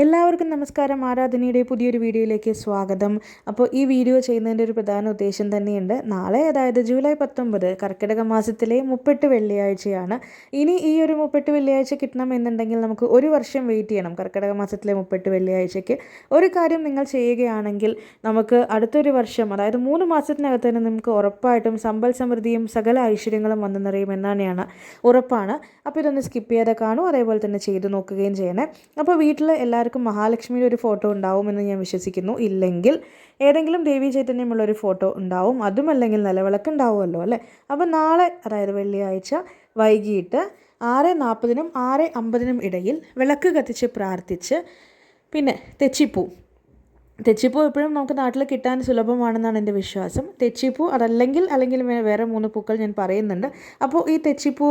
എല്ലാവർക്കും നമസ്കാരം. ആരാധനയുടെ പുതിയൊരു വീഡിയോയിലേക്ക് സ്വാഗതം. അപ്പോൾ ഈ വീഡിയോ ചെയ്യുന്നതിൻ്റെ ഒരു പ്രധാന ഉദ്ദേശം തന്നെയുണ്ട്. നാളെ, അതായത് ജൂലൈ 19 കർക്കിടക മാസത്തിലെ 30 വെള്ളിയാഴ്ചയാണ്. ഇനി ഈ ഒരു 30 വെള്ളിയാഴ്ച കിട്ടണമെന്നുണ്ടെങ്കിൽ നമുക്ക് ഒരു വർഷം വെയിറ്റ് ചെയ്യണം. കർക്കിടക മാസത്തിലെ 30 വെള്ളിയാഴ്ചയ്ക്ക് ഒരു കാര്യം നിങ്ങൾ ചെയ്യുകയാണെങ്കിൽ നമുക്ക് അടുത്തൊരു വർഷം, അതായത് 3 മാസത്തിനകത്ത് തന്നെ നമുക്ക് ഉറപ്പായിട്ടും സമ്പൽ സമൃദ്ധിയും സകല ഐശ്വര്യങ്ങളും വന്നു നിറയും എന്നാണ് ഉറപ്പാണ്. അപ്പോൾ ഇതൊന്ന് സ്കിപ്പ് ചെയ്യാതെ കാണൂ, അതേപോലെ തന്നെ ചെയ്തു നോക്കുകയും ചെയ്യണേ. അപ്പോൾ വീട്ടിൽ എല്ലാവർക്കും മഹാലക്ഷ്മിയുടെ ഒരു ഫോട്ടോ ഉണ്ടാവുമെന്ന് ഞാൻ വിശ്വസിക്കുന്നു. ഇല്ലെങ്കിൽ ഏതെങ്കിലും ദേവീ ചൈതന്യമുള്ളൊരു ഫോട്ടോ ഉണ്ടാവും, അതുമല്ലെങ്കിൽ നിലവിളക്ക് ഉണ്ടാവുമല്ലോ അല്ലേ. അപ്പോൾ നാളെ, അതായത് വെള്ളിയാഴ്ച വൈകിട്ട് 6:40-നും 6:50-നും ഇടയിൽ വിളക്ക് കത്തിച്ച് പ്രാർത്ഥിച്ച്, പിന്നെ തെച്ചിപ്പൂ എപ്പോഴും നമുക്ക് നാട്ടിൽ കിട്ടാൻ സുലഭമാണെന്നാണ് എൻ്റെ വിശ്വാസം. തെച്ചിപ്പൂ അതല്ലെങ്കിൽ വേറെ 3 പൂക്കൾ ഞാൻ പറയുന്നുണ്ട്. അപ്പോൾ ഈ തെച്ചിപ്പൂ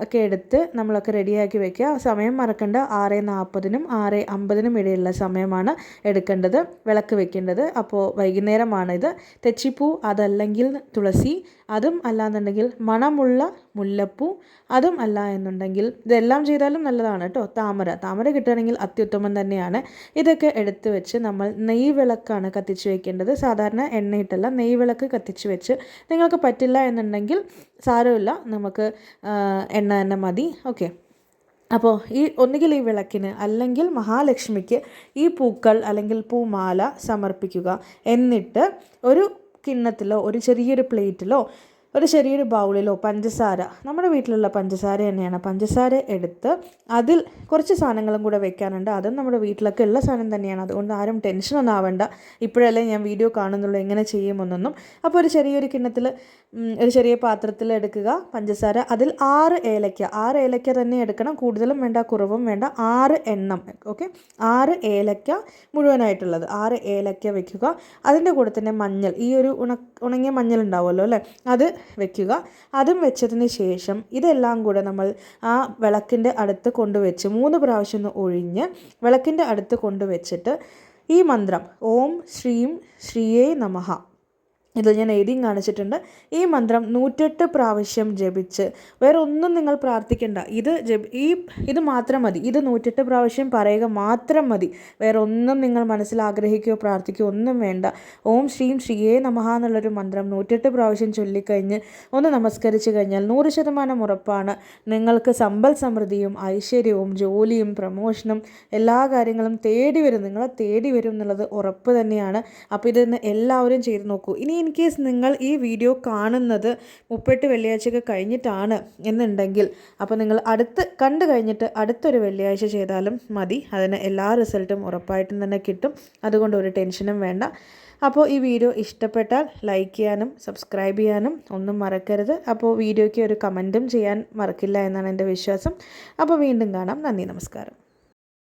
ഒക്കെ എടുത്ത് നമ്മളൊക്കെ റെഡിയാക്കി വെക്കുക. സമയം മറക്കണ്ട, 6:40-നും 6:50-നും ഇടയിലുള്ള സമയമാണ് എടുക്കേണ്ടത്, വിളക്ക് വെക്കേണ്ടത്. അപ്പോൾ വൈകുന്നേരമാണിത്. തെച്ചിപ്പൂ അതല്ലെങ്കിൽ തുളസി, അതും അല്ലാന്നുണ്ടെങ്കിൽ മണമുള്ള മുല്ലപ്പൂ, അതും അല്ല എന്നുണ്ടെങ്കിൽ ഇതെല്ലാം ചെയ്താലും നല്ലതാണ് കേട്ടോ. താമര കിട്ടുകയാണെങ്കിൽ അത്യുത്തമം തന്നെയാണ്. ഇതൊക്കെ എടുത്തു വെച്ച് നമ്മൾ നെയ് വിളക്കാണ് കത്തിച്ച് വെക്കേണ്ടത്. സാധാരണ എണ്ണയിട്ടല്ല, നെയ് വിളക്ക് കത്തിച്ച് വെച്ച്, നിങ്ങൾക്ക് പറ്റില്ല എന്നുണ്ടെങ്കിൽ സാരമില്ല, നമുക്ക് എണ്ണ തന്നെ മതി. ഓക്കെ. അപ്പോൾ ഒന്നുകിൽ ഈ വിളക്കിന് അല്ലെങ്കിൽ മഹാലക്ഷ്മിക്ക് ഈ പൂക്കൾ അല്ലെങ്കിൽ പൂമാല സമർപ്പിക്കുക. എന്നിട്ട് ഒരു കിണ്ണത്തിലോ ഒരു ചെറിയൊരു പ്ലേറ്റിലോ ഒരു ചെറിയൊരു ബൗളിലോ പഞ്ചസാര, നമ്മുടെ വീട്ടിലുള്ള പഞ്ചസാര തന്നെയാണ്, പഞ്ചസാര എടുത്ത് അതിൽ കുറച്ച് സാധനങ്ങളും കൂടെ വെക്കാനുണ്ട്. അതും നമ്മുടെ വീട്ടിലൊക്കെ ഉള്ള സാധനം തന്നെയാണ്. അതുകൊണ്ട് ആരും ടെൻഷനൊന്നും ആവേണ്ട. ഇപ്പോഴല്ലേ ഞാൻ വീഡിയോ കാണുന്നുള്ളൂ എങ്ങനെ ചെയ്യുമെന്നൊന്നും. അപ്പോൾ ഒരു ചെറിയൊരു കിണ്ണത്തിൽ, ഒരു ചെറിയ പാത്രത്തിൽ എടുക്കുക പഞ്ചസാര. അതിൽ 6 ഏലക്ക തന്നെ എടുക്കണം, കൂടുതലും വേണ്ട കുറവും വേണ്ട. 6 എണ്ണം. ഓക്കെ, 6 ഏലക്ക മുഴുവനായിട്ടുള്ളത്, 6 ഏലക്ക വെക്കുക. അതിൻ്റെ കൂടെ തന്നെ മഞ്ഞൾ, ഈ ഒരു ഉണങ്ങിയ മഞ്ഞൾ ഉണ്ടാവുമല്ലോ അല്ലേ, അത് വെക്കുക. അതും വെച്ചതിന് ശേഷം ഇതെല്ലാം കൂടെ നമ്മൾ ആ വിളക്കിൻ്റെ അടുത്ത് കൊണ്ടുവച്ച് 3 പ്രാവശ്യം ഒന്ന് ഒഴിഞ്ഞ് വിളക്കിൻ്റെ അടുത്ത് കൊണ്ടുവച്ചിട്ട് ഈ മന്ത്രം ഓം ശ്രീം ശ്രീയേ നമഃ, ഇത് ഞാൻ എഴുതിയും കാണിച്ചിട്ടുണ്ട്. ഈ മന്ത്രം 108 പ്രാവശ്യം ജപിച്ച്, വേറെ ഒന്നും നിങ്ങൾ പ്രാർത്ഥിക്കേണ്ട. ഇത് മാത്രം മതി. ഇത് 108 പ്രാവശ്യം പറയുക മാത്രം മതി. വേറെ ഒന്നും നിങ്ങൾ മനസ്സിൽ ആഗ്രഹിക്കുകയോ പ്രാർത്ഥിക്കുകയോ ഒന്നും വേണ്ട. ഓം ശ്രീം ശ്രീയേ നമഃ എന്നുള്ളൊരു മന്ത്രം 108 പ്രാവശ്യം ചൊല്ലിക്കഴിഞ്ഞ് ഒന്ന് നമസ്കരിച്ച് കഴിഞ്ഞാൽ 100% ഉറപ്പാണ് നിങ്ങൾക്ക് സമ്പൽ സമൃദ്ധിയും ഐശ്വര്യവും ജോലിയും പ്രമോഷനും എല്ലാ കാര്യങ്ങളും നിങ്ങളെ തേടി വരും എന്നുള്ളത് ഉറപ്പ് തന്നെയാണ്. അപ്പോൾ ഇതൊന്ന് എല്ലാവരും ചെയ്ത് നോക്കൂ. ഇനി ഇൻ കേസ് നിങ്ങൾ ഈ വീഡിയോ കാണുന്നത് 30 വെള്ളിയാഴ്ചയൊക്കെ കഴിഞ്ഞിട്ടാണ് എന്നുണ്ടെങ്കിൽ, അപ്പോൾ നിങ്ങൾ കണ്ടു കഴിഞ്ഞിട്ട് അടുത്തൊരു വെള്ളിയാഴ്ച ചെയ്താലും മതി. അതിന് എല്ലാ റിസൾട്ടും ഉറപ്പായിട്ടും തന്നെ കിട്ടും. അതുകൊണ്ട് ഒരു ടെൻഷനും വേണ്ട. അപ്പോൾ ഈ വീഡിയോ ഇഷ്ടപ്പെട്ടാൽ ലൈക്ക് ചെയ്യാനും സബ്സ്ക്രൈബ് ചെയ്യാനും ഒന്നും മറക്കരുത്. അപ്പോൾ വീഡിയോയ്ക്ക് ഒരു കമൻറ്റും ചെയ്യാൻ മറക്കില്ല എന്നാണ് എൻ്റെ വിശ്വാസം. അപ്പോൾ വീണ്ടും കാണാം. നന്ദി, നമസ്കാരം.